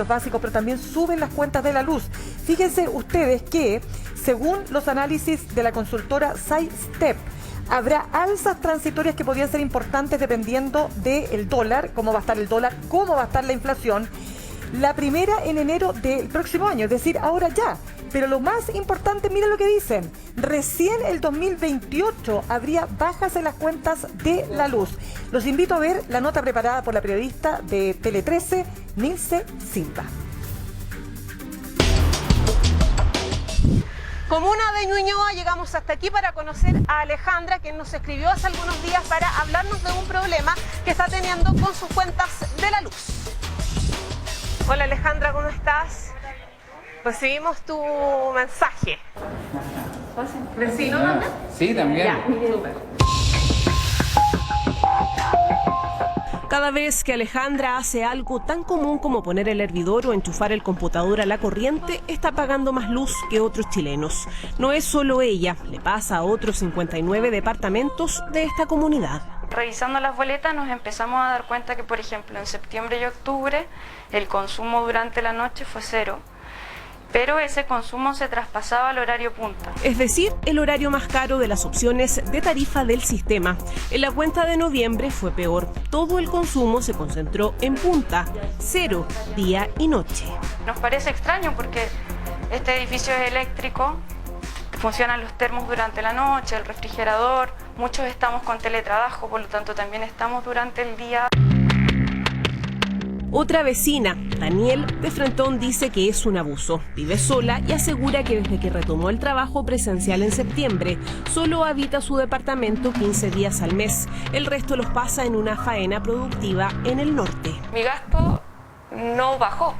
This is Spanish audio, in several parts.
básicos, pero también suben las cuentas de la luz. Fíjense ustedes que, según los análisis de la consultora SideStep, habrá alzas transitorias que podrían ser importantes dependiendo del dólar, cómo va a estar el dólar, cómo va a estar la inflación. La primera en enero del próximo año, es decir, ahora ya. Pero lo más importante, miren lo que dicen, recién el 2028 habría bajas en las cuentas de la luz. Los invito a ver la nota preparada por la periodista de Tele 13, Nilce Silva. Comuna de Ñuñoa, llegamos hasta aquí para conocer a Alejandra, quien nos escribió hace algunos días para hablarnos de un problema que está teniendo con sus cuentas de la luz. Hola Alejandra, ¿cómo estás? Recibimos tu mensaje. ¿Vecino también? Sí, también. Ya, súper. Cada vez que Alejandra hace algo tan común como poner el hervidor o enchufar el computador a la corriente, está pagando más luz que otros chilenos. No es solo ella, le pasa a otros 59 departamentos de esta comunidad. Revisando las boletas nos empezamos a dar cuenta que, por ejemplo, en septiembre y octubre el consumo durante la noche fue cero, pero ese consumo se traspasaba al horario punta. Es decir, el horario más caro de las opciones de tarifa del sistema. En la cuenta de noviembre fue peor. Todo el consumo se concentró en punta, cero, día y noche. Nos parece extraño porque este edificio es eléctrico, funcionan los termos durante la noche, el refrigerador, muchos estamos con teletrabajo, por lo tanto también estamos durante el día. Otra vecina, Daniel, de Frentón, dice que es un abuso. Vive sola y asegura que desde que retomó el trabajo presencial en septiembre, solo habita su departamento 15 días al mes. El resto los pasa en una faena productiva en el norte. Mi gasto no bajó,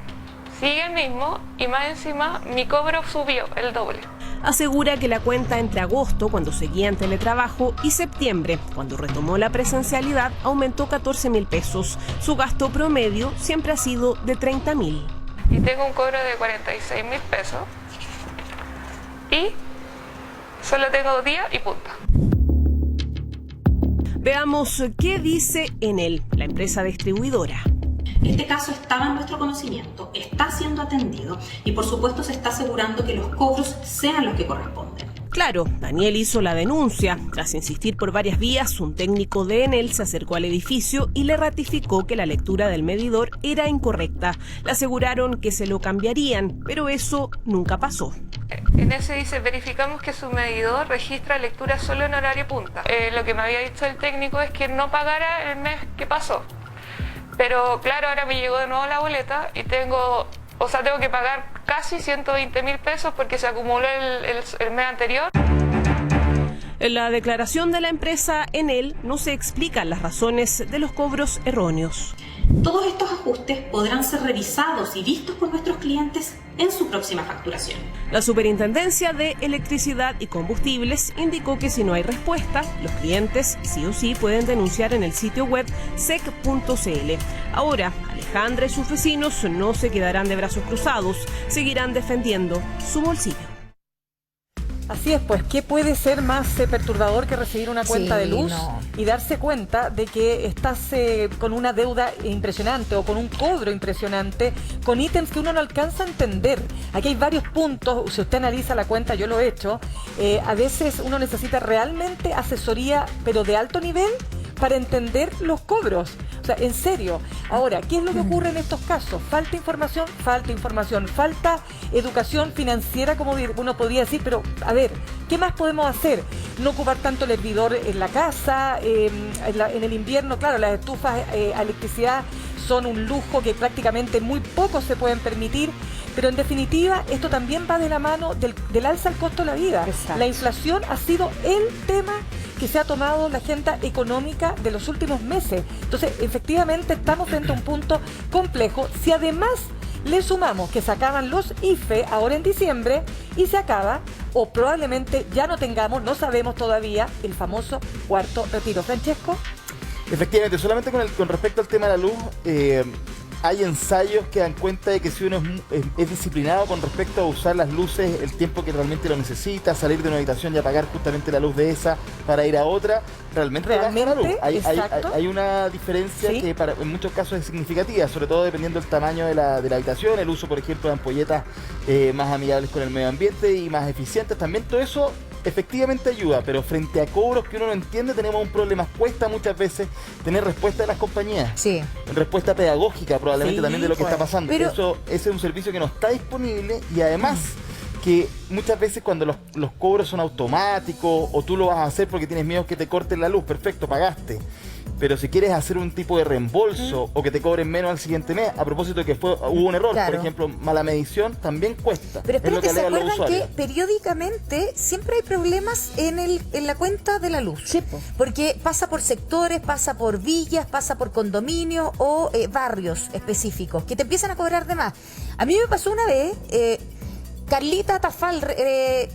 sigue el mismo y más encima mi cobro subió el doble. Asegura que la cuenta entre agosto, cuando seguía en teletrabajo, y septiembre, cuando retomó la presencialidad, aumentó 14.000 pesos. Su gasto promedio siempre ha sido de 30.000. Y tengo un cobro de 46.000 pesos y solo tengo día y punta. Veamos qué dice Enel, la empresa distribuidora. Este caso estaba en nuestro conocimiento, está siendo atendido y por supuesto se está asegurando que los cobros sean los que corresponden. Claro, Daniel hizo la denuncia. Tras insistir por varias vías, un técnico de Enel se acercó al edificio y le ratificó que la lectura del medidor era incorrecta. Le aseguraron que se lo cambiarían, pero eso nunca pasó. En ese dice, verificamos que su medidor registra lectura solo en horario punta. Lo que me había dicho el técnico es que no pagara el mes que pasó. Pero claro, ahora me llegó de nuevo la boleta y tengo que pagar casi 120.000 pesos porque se acumuló el mes anterior. En la declaración de la empresa Enel no se explican las razones de los cobros erróneos. Todos estos ajustes podrán ser revisados y vistos por nuestros clientes en su próxima facturación. La Superintendencia de Electricidad y Combustibles indicó que si no hay respuesta, los clientes sí o sí pueden denunciar en el sitio web sec.cl. Ahora, Alejandra y sus vecinos no se quedarán de brazos cruzados, seguirán defendiendo su bolsillo. Así es, pues, ¿qué puede ser más perturbador que recibir una cuenta de luz y darse cuenta de que estás con una deuda impresionante o con un cobro impresionante, con ítems que uno no alcanza a entender? Aquí hay varios puntos, si usted analiza la cuenta, yo lo he hecho, a veces uno necesita realmente asesoría, pero de alto nivel, para entender los cobros. O sea, en serio. Ahora, ¿qué es lo que ocurre en estos casos? Falta información, falta educación financiera, como uno podría decir, pero a ver, ¿qué más podemos hacer? No ocupar tanto el hervidor en la casa, en el invierno, claro, las estufas a electricidad son un lujo que prácticamente muy pocos se pueden permitir, pero en definitiva esto también va de la mano del alza al costo de la vida. Exacto. La inflación ha sido el tema que se ha tomado la agenda económica de los últimos meses. Entonces, efectivamente, estamos frente a un punto complejo. Si además le sumamos que se acaban los IFE ahora en diciembre y se acaba, o probablemente ya no tengamos, no sabemos todavía, el famoso cuarto retiro. Francesco. Efectivamente, solamente con respecto al tema de la luz, hay ensayos que dan cuenta de que si uno es disciplinado con respecto a usar las luces el tiempo que realmente lo necesita, salir de una habitación y apagar justamente la luz de esa para ir a otra, realmente baja la luz. Hay una diferencia que en muchos casos es significativa, sobre todo dependiendo del tamaño de la habitación, el uso, por ejemplo, de ampolletas más amigables con el medio ambiente y más eficientes. También todo eso efectivamente ayuda, pero frente a cobros que uno no entiende tenemos un problema. Cuesta muchas veces tener respuesta de las compañías. Sí. Respuesta pedagógica probablemente también de lo que está pasando. Pero ese es un servicio que no está disponible y además que muchas veces cuando los cobros son automáticos o tú lo vas a hacer porque tienes miedo que te corten la luz, perfecto, pagaste. Pero si quieres hacer un tipo de reembolso o que te cobren menos al siguiente mes, a propósito de que hubo un error, por ejemplo, mala medición, también cuesta. Pero espérate, ¿se acuerdan que periódicamente siempre hay problemas en la cuenta de la luz? Sí, porque pasa por sectores, pasa por villas, pasa por condominios o barrios específicos que te empiezan a cobrar de más. A mí me pasó una vez... Carlita Tafal,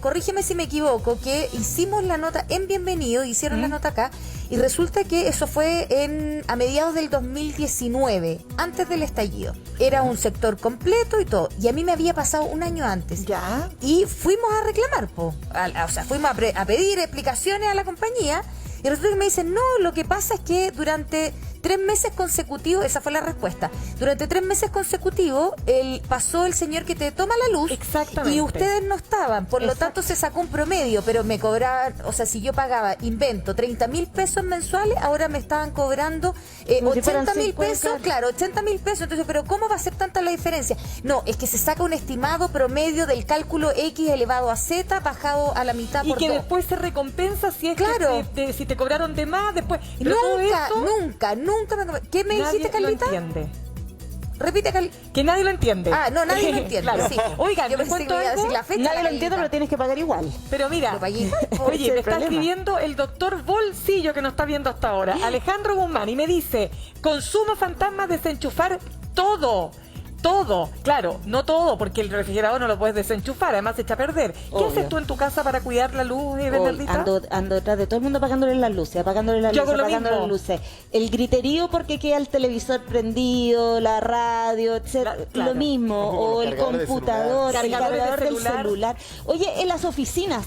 corrígeme si me equivoco, que hicimos la nota en Bienvenido, hicieron la nota acá, y resulta que eso fue a mediados del 2019, antes del estallido. Era un sector completo y todo, y a mí me había pasado un año antes. Ya. Y fuimos a reclamar, fuimos a pedir explicaciones a la compañía, y resulta que me dicen, no, lo que pasa es que durante 3 meses consecutivos, esa fue la respuesta, durante 3 meses consecutivos pasó el señor que te toma la luz. Exactamente. Y ustedes no estaban, por lo tanto se sacó un promedio, pero me cobraban, si yo pagaba, invento, 30,000 pesos mensuales, ahora me estaban cobrando 80,000 pesos, claro, 80,000 pesos, entonces, pero ¿cómo va a ser tanta la diferencia? No, es que se saca un estimado promedio del cálculo X elevado a Z, bajado a la mitad por 2. Y que después se recompensa si es que si te cobraron de más, después... Pero nunca ¿Qué me dijiste, Carlita? Lo entiende. Repite, que nadie lo entiende. No, nadie lo entiende. Claro. Sí. Oigan, yo pensé que iba a decir la fecha. Nadie lo entiende, pero tienes que pagar igual. Pero mira, oye, me está escribiendo el doctor Bolsillo que nos está viendo hasta ahora, Alejandro Guzmán, y me dice, consumo fantasma, desenchufar todo. Claro, no todo, porque el refrigerador no lo puedes desenchufar, además se echa a perder. ¿Qué haces tú en tu casa para cuidar la luz, Bernardita? Ando detrás de todo el mundo apagándole las luces, las luces. El griterío porque queda el televisor prendido, la radio, etcétera, lo mismo, o el computador, el cargador del celular. Oye, en las oficinas,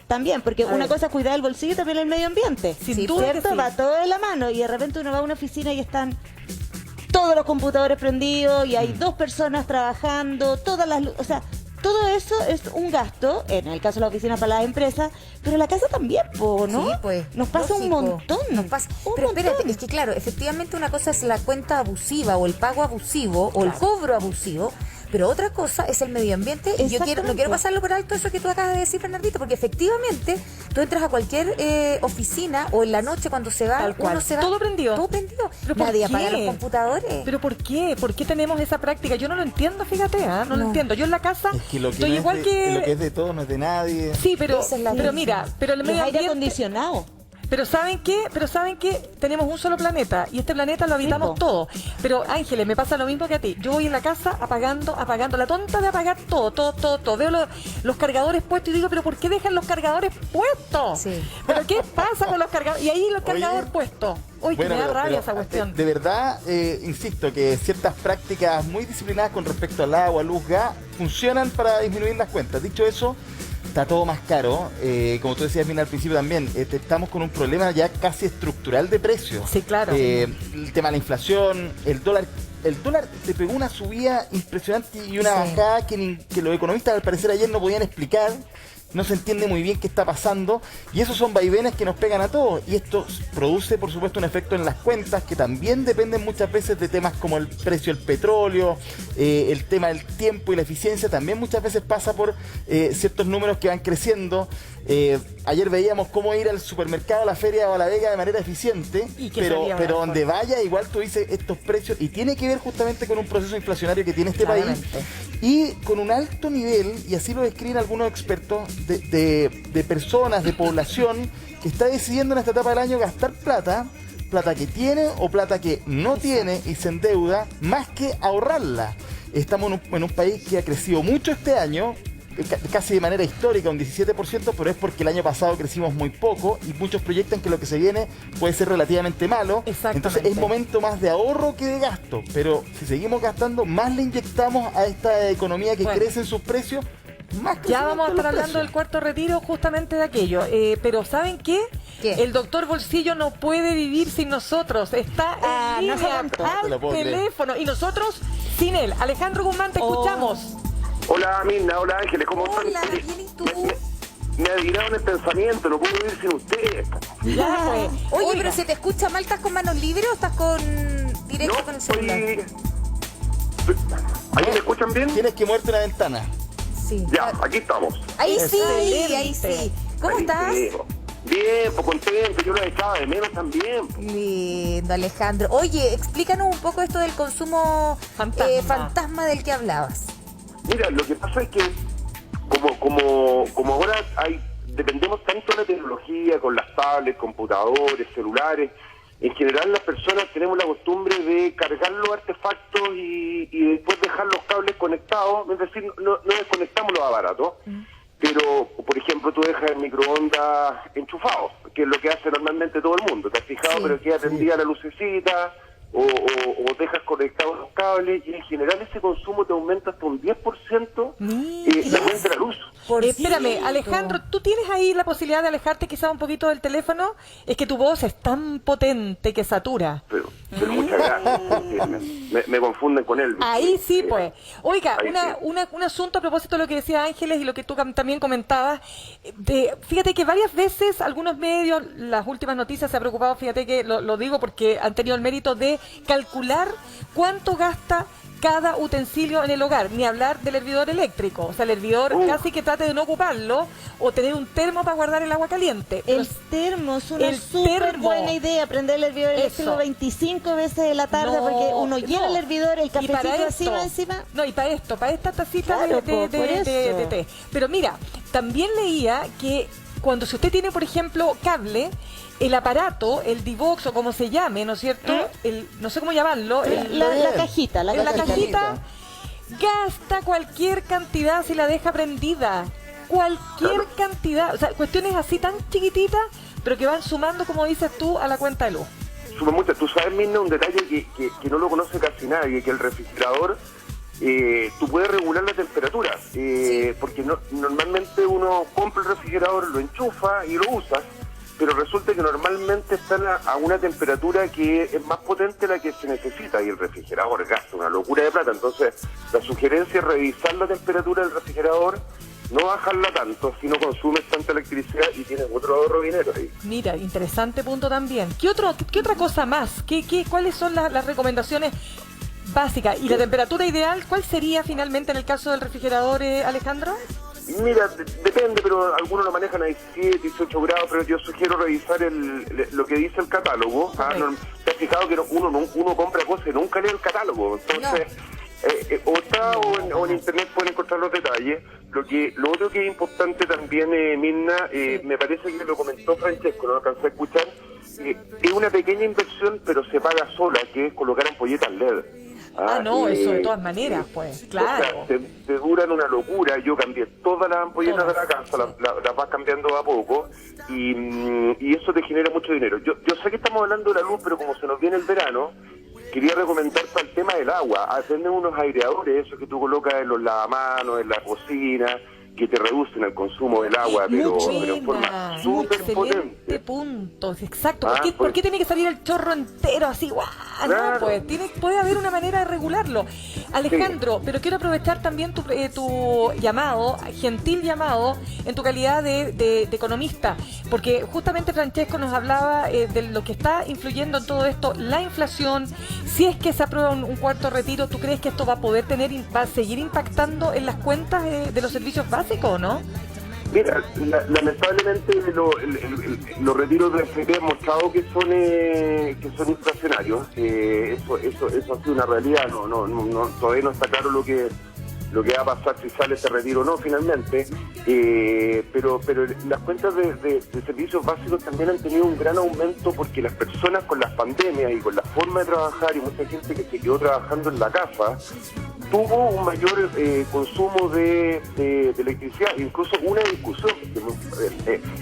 también, porque una cosa es cuidar el bolsillo y también el medio ambiente. ¿Cierto? Va todo de la mano y de repente uno va a una oficina y están todos los computadores prendidos y hay 2 personas trabajando, todas las luces, todo eso es un gasto, en el caso de la oficina para las empresas, pero en la casa también, ¿no? Sí, pues. Nos pasa un montón. Pero espérate, es que claro, efectivamente una cosa es la cuenta abusiva o el pago abusivo o el cobro abusivo, pero otra cosa es el medio ambiente. Y yo no quiero pasarlo por alto eso que tú acabas de decir, Bernardito, porque efectivamente tú entras a cualquier oficina o en la noche cuando se va, uno se va. Todo prendido. Nadie apaga los computadores. ¿Pero por qué? ¿Por qué tenemos esa práctica? Yo no lo entiendo, fíjate, no lo entiendo. Yo en la casa estoy igual que... Lo que es de todo no es de nadie. Sí, pero mira, pero el medio ambiente... aire acondicionado. Pero ¿saben qué? Tenemos un solo planeta y este planeta lo habitamos todos. Pero Ángeles, me pasa lo mismo que a ti. Yo voy en la casa apagando, la tonta de apagar todo. Veo los cargadores puestos y digo, ¿pero por qué dejan los cargadores puestos? Sí. ¿Pero qué pasa con los cargadores? Y ahí los cargadores puestos. Uy, que me da rabia esa cuestión. De verdad, insisto, que ciertas prácticas muy disciplinadas con respecto al agua, luz, gas, funcionan para disminuir las cuentas. Dicho eso, está todo más caro, como tú decías bien al principio también, estamos con un problema ya casi estructural de precios. Sí, claro. El tema de la inflación, el dólar te pegó una subida impresionante y una bajada que los economistas al parecer ayer no podían explicar. No se entiende muy bien qué está pasando y esos son vaivenes que nos pegan a todos y esto produce por supuesto un efecto en las cuentas que también dependen muchas veces de temas como el precio del petróleo, el tema del tiempo y la eficiencia también muchas veces pasa por ciertos números que van creciendo. Ayer veíamos cómo ir al supermercado, a la feria o a la vega de manera eficiente, pero donde vaya igual tú dices estos precios y tiene que ver justamente con un proceso inflacionario que tiene este país y con un alto nivel, y así lo describen algunos expertos, de personas, de población que está decidiendo en esta etapa del año gastar plata que tiene o plata que no tiene y se endeuda más que ahorrarla. Estamos en un país que ha crecido mucho este año, casi de manera histórica, un 17%, pero es porque el año pasado crecimos muy poco y muchos proyectan que lo que se viene puede ser relativamente malo. Entonces es momento más de ahorro que de gasto, pero si seguimos gastando, más le inyectamos a esta economía que crece en sus precios. Ya vamos a estar hablando del cuarto retiro, justamente de aquello. Pero ¿saben qué? El doctor Bolsillo no puede vivir sin nosotros. Está en línea al teléfono. Y nosotros sin él. Alejandro Guzmán, te escuchamos. Hola, Mirna. Hola, Ángeles. ¿Cómo están? Hola, bien, ¿y tú? Me adivinaron el pensamiento. No puedo vivir sin ustedes. Ya, pues. Oye, pero ¿se te escucha mal? ¿Estás con manos libres o estás con directo con el celular? ¿Ahí me escuchan bien? Tienes que moverte una ventana. Sí. Ya, aquí estamos. Ahí sí, ahí sí. ¿Cómo estás? Bien, pues contento, yo lo echaba de menos también. Lindo, Alejandro. Oye, explícanos un poco esto del consumo fantasma del que hablabas. Mira, lo que pasa es que como ahora dependemos tanto de la tecnología, con las tablets, computadores, celulares. En general las personas tenemos la costumbre de cargar los artefactos y después dejar los cables conectados, es decir, no desconectamos los aparatos, pero por ejemplo tú dejas el microondas enchufado, que es lo que hace normalmente todo el mundo, ¿te has fijado? Pero queda prendida la lucecita o dejas conectados los cables y en general ese consumo te aumenta hasta un 10% la cuenta de la luz. Espérame, Alejandro, ¿tú tienes ahí la posibilidad de alejarte quizá un poquito del teléfono? Es que tu voz es tan potente que satura. Pero muchas gracias, me confunden con él. Ahí sí, pues. Oiga, un asunto a propósito de lo que decía Ángeles y lo que tú también comentabas. Fíjate que varias veces algunos medios, las últimas noticias se han preocupado, fíjate que lo digo porque han tenido el mérito de calcular cuánto gasta cada utensilio en el hogar, ni hablar del hervidor eléctrico. O sea, el hervidor casi que trate de no ocuparlo o tener un termo para guardar el agua caliente. El termo es una súper buena idea, prender el hervidor eléctrico 25 veces en la tarde porque uno llena el hervidor, el cafecito encima. No, y para esta tacita de té. Pero mira, también leía que cuando si usted tiene, por ejemplo, cable, el aparato, el Divox o como se llame, ¿no es cierto? No sé cómo llamarlo. La cajita. La cajita gasta cualquier cantidad si la deja prendida. Cualquier cantidad. O sea, cuestiones así tan chiquititas, pero que van sumando, como dices tú, a la cuenta de luz. Suma mucho. Tú sabes, Mirna, un detalle que no lo conoce casi nadie, que el refrigerador, tú puedes regular la temperatura. Porque normalmente uno compra el refrigerador, lo enchufa y lo usas. Pero resulta que normalmente están a una temperatura que es más potente de la que se necesita y el refrigerador gasta una locura de plata. Entonces, la sugerencia es revisar la temperatura del refrigerador, no bajarla tanto, si no consumes tanta electricidad y tienes otro ahorro de dinero ahí. Mira, interesante punto también. ¿Qué otra cosa más? ¿Cuáles son las recomendaciones básicas? ¿Y la temperatura ideal cuál sería finalmente en el caso del refrigerador, Alejandro? Mira, depende, pero algunos lo manejan a 17, 18 grados, pero yo sugiero revisar lo que dice el catálogo. ¿Te has fijado que uno compra cosas y nunca lee el catálogo? Entonces, o en internet pueden encontrar los detalles. Lo otro que es importante también, Mirna, me parece que lo comentó Francesco, no lo alcancé a escuchar, es una pequeña inversión, pero se paga sola, que es colocar ampolletas LED. Eso de todas maneras, pues, claro. O sea, te duran una locura. Yo cambié todas las ampolletas de la casa, las vas cambiando a poco y eso te genera mucho dinero. Yo sé que estamos hablando de la luz, pero como se nos viene el verano, quería recomendar para el tema del agua. Venden unos aireadores, esos que tú colocas en los lavamanos, en la cocina, que te reducen el consumo del agua, pero en forma súper potente. Puntos, exacto. ¿Por qué tiene que salir el chorro entero así? ¡Guau! Claro. No, pues puede haber una manera de regularlo. Alejandro, pero quiero aprovechar también tu llamado, gentil llamado, en tu calidad de economista, porque justamente Francesco nos hablaba de lo que está influyendo en todo esto, la inflación. Si es que se aprueba un cuarto retiro, ¿tú crees que esto va a seguir impactando en las cuentas de los servicios básicos o no? Mira, lamentablemente los retiros de FP han mostrado que son inflacionarios. Eso ha sido una realidad. Todavía no está claro lo que lo que va a pasar si sale ese retiro o no finalmente, pero las cuentas de servicios básicos también han tenido un gran aumento porque las personas con las pandemias y con la forma de trabajar y mucha gente que se quedó trabajando en la casa tuvo un mayor consumo de electricidad, incluso una discusión,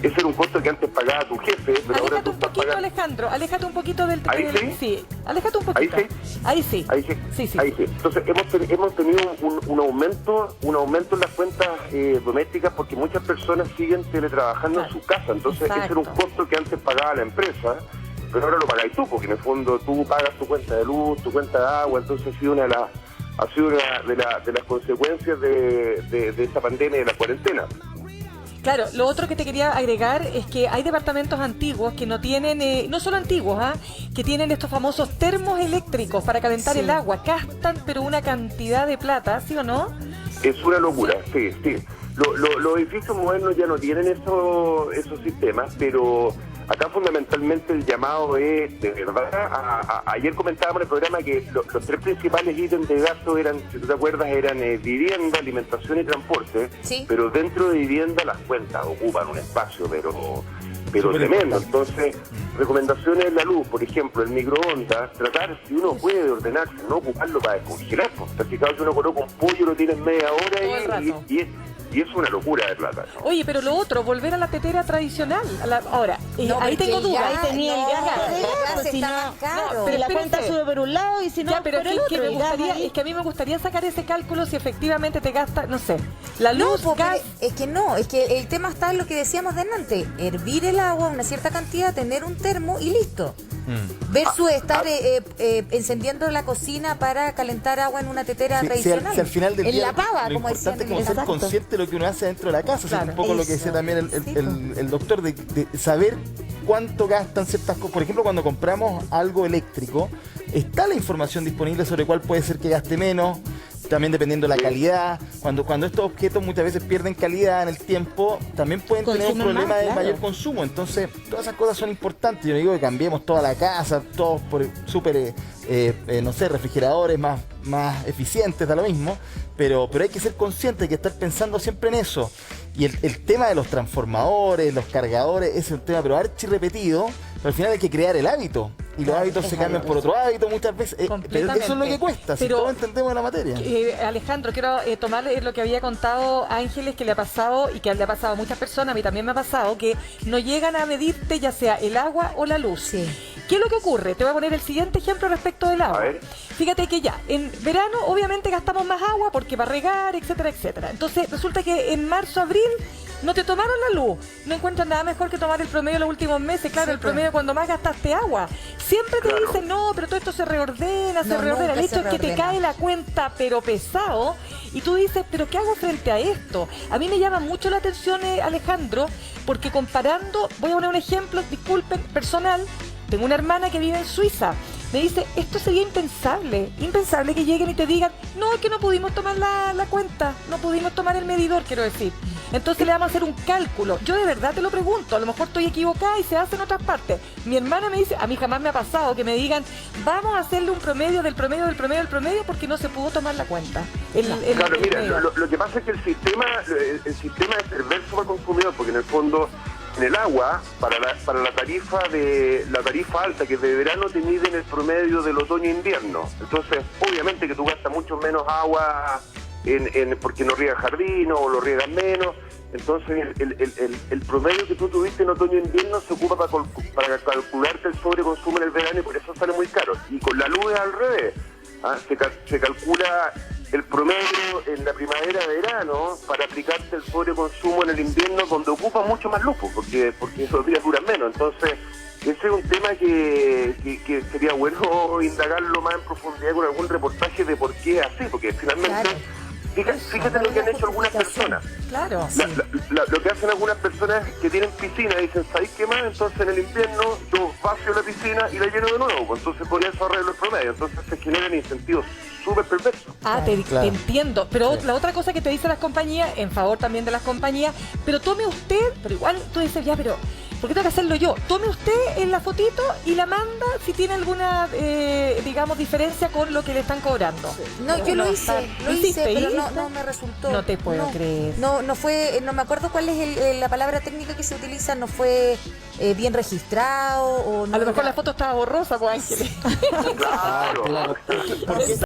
ese era un costo que antes pagaba tu jefe, pero ahora tú estás pagando. Alejandro, aléjate un poquito del... ¿Ahí sí? Sí, aléjate un poquito. Ahí sí. Entonces hemos tenido un aumento en las cuentas domésticas porque muchas personas siguen teletrabajando en su casa, entonces ese era un costo que antes pagaba la empresa, pero ahora lo pagáis tú, porque en el fondo tú pagas tu cuenta de luz, tu cuenta de agua, entonces ha sido una de las consecuencias de esta pandemia y de la cuarentena. Claro, lo otro que te quería agregar es que hay departamentos antiguos que no tienen, no solo antiguos, que tienen estos famosos termos eléctricos para calentar el agua. Gastan, pero una cantidad de plata, ¿sí o no? Es una locura, sí. Los edificios modernos ya no tienen esos sistemas, pero acá fundamentalmente el llamado es, de verdad, ayer comentábamos en el programa que los tres principales ítems de gasto eran, si tú te acuerdas, eran vivienda, alimentación y transporte, pero dentro de vivienda las cuentas ocupan un espacio, pero tremendo. Entonces, recomendaciones en la luz, por ejemplo, el microondas, tratar, si uno puede ordenarse, no ocuparlo para descongelar, porque si uno coloca un pollo lo tienes media hora y es una locura de plata, ¿no? Oye, pero lo otro, volver a la tetera tradicional. Ahora, ahí tengo dudas. Ahí tenía el gas, está más caro. Pero la cuenta sube por un lado y si no, pero por el otro. Es que a mí me gustaría sacar ese cálculo si efectivamente te gasta, no sé, la luz, gas. Es que el tema está en lo que decíamos delante, hervir el agua, una cierta cantidad, tener un termo y listo. Versus estar encendiendo la cocina para calentar agua en una tetera tradicional. Si al final del día, en la pava, lo como decían. importante es como ser consciente de lo que uno hace dentro de la casa. Claro, un poco lo que decía también el doctor, de saber cuánto gastan ciertas cosas. Por ejemplo, cuando compramos algo eléctrico, está la información disponible sobre cuál puede ser que gaste menos. También dependiendo de la calidad, cuando estos objetos muchas veces pierden calidad en el tiempo, también pueden tener un problema de mayor consumo. Entonces, todas esas cosas son importantes. Yo no digo que cambiemos toda la casa, todos por súper, no sé, refrigeradores más eficientes, da lo mismo, pero hay que ser consciente, hay que estar pensando siempre en eso. Y el tema de los transformadores, los cargadores, ese es un tema pero archi repetido, pero al final hay que crear el hábito. Y los hábitos se cambian por otro hábito muchas veces. Pero eso es lo que cuesta, si todos entendemos la materia. Alejandro, quiero tomarle lo que había contado Ángeles, que le ha pasado y que le ha pasado a muchas personas, a mí también me ha pasado, que no llegan a medirte ya sea el agua o la luz. ¿Qué es lo que ocurre? Te voy a poner el siguiente ejemplo respecto del agua. Fíjate que ya, en verano obviamente gastamos más agua porque para regar, etcétera, etcétera. Entonces resulta que en marzo, abril no te tomaron la luz. No encuentran nada mejor que tomar el promedio de los últimos meses. Claro, el promedio cuando más gastaste agua. Siempre te dicen, no, pero todo esto se reordena, El hecho es que te cae la cuenta, pero pesado. Y tú dices, pero ¿qué hago frente a esto? A mí me llama mucho la atención, Alejandro, porque comparando, voy a poner un ejemplo, disculpen, personal. Tengo una hermana que vive en Suiza. Me dice, esto sería impensable que lleguen y te digan, no, es que no pudimos tomar la cuenta, no pudimos tomar el medidor, quiero decir. Entonces le vamos a hacer un cálculo. Yo de verdad te lo pregunto, a lo mejor estoy equivocada y se hace en otras partes. Mi hermana me dice, a mí jamás me ha pasado que me digan, vamos a hacerle un promedio del promedio porque no se pudo tomar la cuenta. Claro, mira, lo que pasa es que el sistema es perverso para el consumidor, porque en el fondo en el agua, para la tarifa alta, que es de verano, te miden el promedio del otoño e invierno. Entonces, obviamente que tú gastas mucho menos agua porque no riegas jardín o lo riegas menos. Entonces, el promedio que tú tuviste en otoño e invierno se ocupa para calcularte el sobreconsumo en el verano y por eso sale muy caro. Y con la luz es al revés. Se calcula el promedio en la primavera-verano para aplicarte el sobreconsumo en el invierno donde ocupa mucho más luz, porque esos días duran menos. Entonces, ese es un tema que sería bueno indagarlo más en profundidad con algún reportaje de por qué es así, porque finalmente, fíjate lo que han hecho algunas personas. Claro. Lo que hacen algunas personas que tienen piscina, dicen, ¿sabes qué más? Entonces en el invierno yo vacío la piscina y la lleno de nuevo, pues entonces por eso arreglo el promedio. Entonces se generan incentivos súper perversos. Te entiendo. Pero la otra cosa que te dicen las compañías, en favor también de las compañías, pero tome usted, pero igual tú dices, ya, pero ¿Por qué tengo que hacerlo yo? Tome usted en la fotito y la manda si tiene alguna, digamos, diferencia con lo que le están cobrando. No, yo lo hice, pero no me resultó. No te puedo creer. No me acuerdo cuál es la palabra técnica que se utiliza, no fue bien registrado o no. A lo mejor la foto estaba borrosa, pues Ángeles. Claro. Porque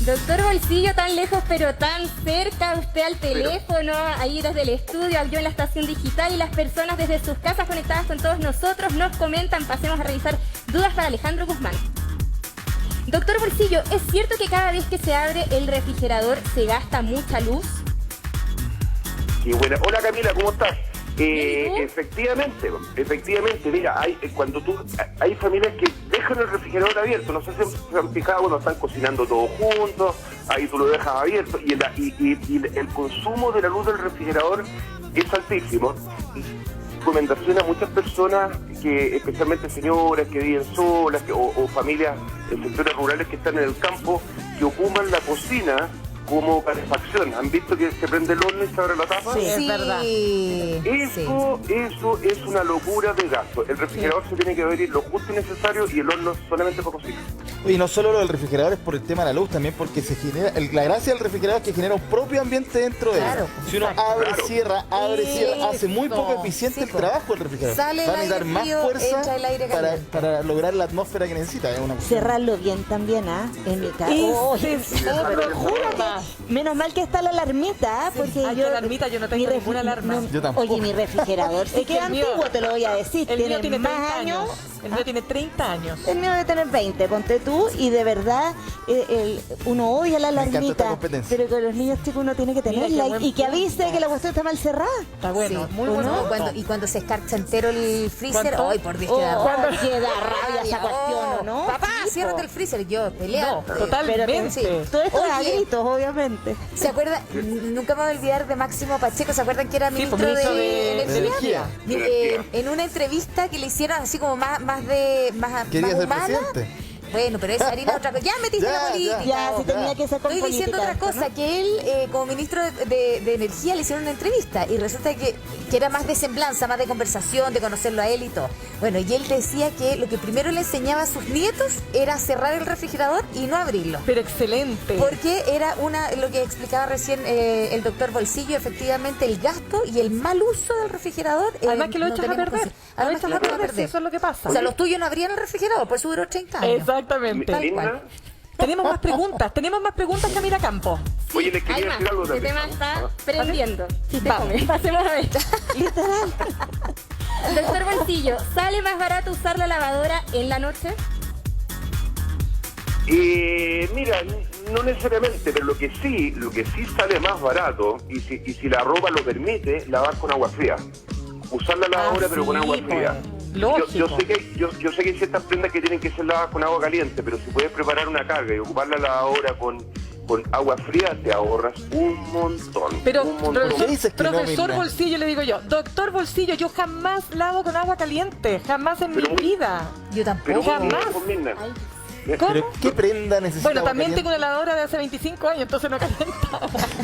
Doctor Bolsillo, tan lejos pero tan cerca, usted al teléfono, ahí desde el estudio, yo en la estación digital, y las personas desde sus casas conectadas con todos nosotros nos comentan. Pasemos a revisar dudas para Alejandro Guzmán. Doctor Bolsillo, ¿es cierto que cada vez que se abre el refrigerador se gasta mucha luz? Qué buena. Hola Camila, ¿cómo estás? Efectivamente, mira, hay familias que dejan el refrigerador abierto, no sé si se han fijado cuando están cocinando todos juntos, ahí tú lo dejas abierto y el consumo de la luz del refrigerador es altísimo. Recomendación a muchas personas, que especialmente señoras que viven solas o familias en sectores rurales que están en el campo, que ocupan la cocina como calefacción. ¿Han visto que se prende el horno y se abre la tapa? Sí, es verdad. Eso es una locura de gasto. El refrigerador se tiene que abrir lo justo y necesario y el horno solamente para cocinar. Y no solo lo del refrigerador es por el tema de la luz, también porque se genera, la gracia del refrigerador es que genera un propio ambiente dentro de él. Si uno abre, cierra, hace muy poco eficiente el trabajo del refrigerador. Va a necesitar más fuerza para lograr la atmósfera que necesita. Cerrarlo bien también, en mi casa. Menos mal que está la alarmita, porque yo no tengo ninguna alarma. Yo tampoco. Oye, mi refrigerador se queda antiguo, te lo voy a decir. El mío tiene 30 más años. El mío tiene 30 años. El mío debe tener 20, ponte tú, y de verdad uno odia la alarmita, pero con los niños chicos uno tiene que tenerla y que avise que la cuestión está mal cerrada. Está bueno, sí, muy bueno. Y cuando se escarcha entero el freezer, ¡ay, por Dios, queda rabia esa cuestión, ¿no? Papá, ciérrate el freezer, yo peleo. Totalmente. Todo esto a gritos, obviamente. ¿Se acuerdan? Nunca me voy a olvidar de Máximo Pacheco. ¿Se acuerdan que era ministro de Energía? En una entrevista que le hicieron así como más ¿Quería ser humana. presidente? Bueno, pero esa harina otra cosa. Ya metiste la política. Ya, si tenía que ser con Estoy diciendo otra política, cosa, ¿no? que él, como ministro de Energía, le hicieron una entrevista y resulta que era más de semblanza, más de conversación, de conocerlo a él y todo. Bueno, y él decía que lo que primero le enseñaba a sus nietos era cerrar el refrigerador y no abrirlo. Pero excelente. Porque era lo que explicaba recién el doctor Bolsillo, efectivamente, el gasto y el mal uso del refrigerador. Además que lo echas a perder. Además que lo echas a perder. Eso es lo que pasa. O sea, los tuyos no abrían el refrigerador, por eso duró 30 años. Exactamente. Tal cual. Tenemos más preguntas, Camila Campos. Oye, les quería decir algo El también. tema está prendiendo. Vamos. Pasemos a ver. Doctor Bolsillo, ¿sale más barato usar la lavadora en la noche? Mira, no necesariamente, pero lo que sí sale más barato, y si la ropa lo permite, lavar con agua fría. Usar la lavadora pero con agua fría. Yo sé que hay ciertas prendas que tienen que ser lavadas con agua caliente, pero si puedes preparar una carga y ocupar la lavadora con agua fría, te ahorras un montón. Pero, profesor Bolsillo, le digo yo, doctor Bolsillo, yo jamás lavo con agua caliente, jamás en mi vida. Yo tampoco. Jamás. ¿Cómo? ¿Pero qué prenda necesita? Bueno, también agua tengo una lavadora de hace 25 años, entonces no calienta.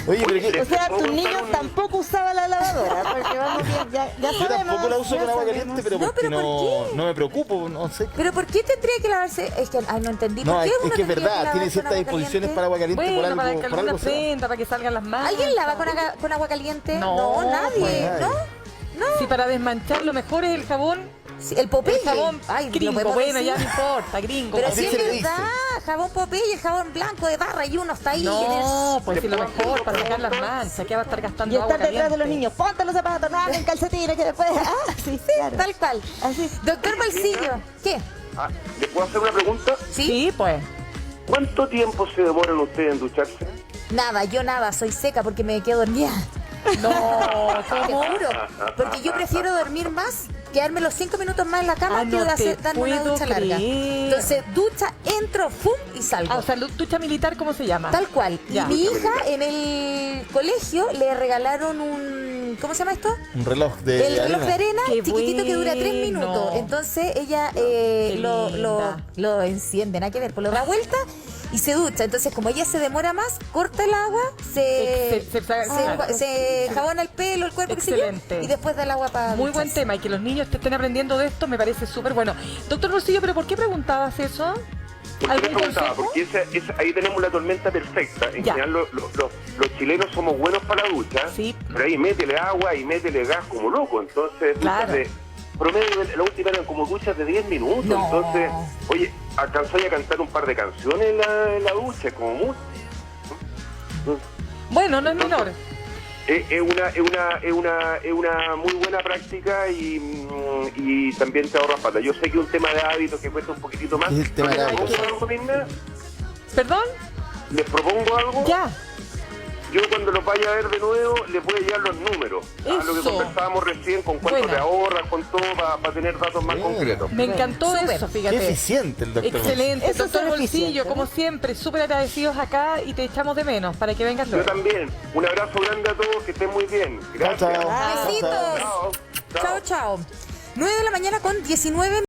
Oye, pero O sea, tus niños tampoco usaban la lavadora, porque vamos bien, ya yo sabemos. tampoco la uso con agua caliente, pero porque no me preocupo, no sé. ¿Pero por qué tendría que lavarse? Es que no entendí. No, ¿Por qué es uno que es tendría verdad, lavar tiene con ciertas agua disposiciones caliente? para agua caliente Bueno, por algo. para que por algo sea. prenda, para que salgan las manos. ¿Alguien lava con agua caliente? No, nadie. pues, ¿No? Si para desmanchar lo mejor es el jabón Sí, el Popeye. El jabón gringo, bueno, ya no decir. importa, gringo. Pero sí Popeye. es verdad, jabón Popeye, el jabón blanco de barra y uno está ahí. No, pues si lo mejor para sacar las manchas, que va a estar gastando Y agua estar detrás caliente. de los niños, ponte los zapatos, no hagan calcetines que después... Sí, claro. Tal cual. Así. Doctor Balsillo, ¿qué? ¿Le puedo hacer una pregunta? Sí, pues. ¿Cuánto tiempo se demoran ustedes en ducharse? Nada, yo nada, soy seca porque me quedo dormida. No, Te juro, porque yo prefiero dormir más, quedarme los 5 minutos más en la cama que darme una ducha larga. Entonces, ducha, entro, ¡fum! Y salgo. O sea, ducha militar, ¿cómo se llama? Tal cual. Ya. Y mi hija en el colegio le regalaron un... ¿Cómo se llama esto? Un reloj de El reloj de arena Qué chiquitito que dura 3 bueno. minutos. Entonces ella lo enciende, nada que ver, pues lo da vuelta y se ducha. Entonces, como ella se demora más, corta el agua, se jabona el pelo, el cuerpo, qué sé yo, y después da el agua para Muy buen tema, y que los niños te estén aprendiendo de esto me parece súper bueno. Doctor Bolsillo, ¿pero por qué preguntabas eso? ¿Por qué le preguntaba? Porque ahí tenemos la tormenta perfecta. En general, los chilenos somos buenos para la ducha, pero ahí métele agua y métele gas como loco. Entonces, claro. Promedio, la última eran como duchas de 10 minutos. No. Entonces, oye, alcanzáis a cantar un par de canciones en la ducha, como mucho. Bueno, no es menor. Es una muy buena práctica y también te ahorra pata. Yo sé que es un tema de hábitos que cuesta un poquitito más. Es el tema de hábitos. ¿Perdón? ¿Les propongo algo? Ya. Yo cuando los vaya a ver de nuevo les voy a llevar los números. Lo que conversábamos recién, con cuánto te ahorras, con todo, para tener datos más concretos. Me encantó eso, fíjate. Qué eficiente el doctor. Excelente, doctor Bolsillo, como siempre, súper agradecidos acá y te echamos de menos para que vengas luego. Yo también. Un abrazo grande a todos, que estén muy bien. Gracias. Besitos. Chao, chao. 9 de la mañana con 19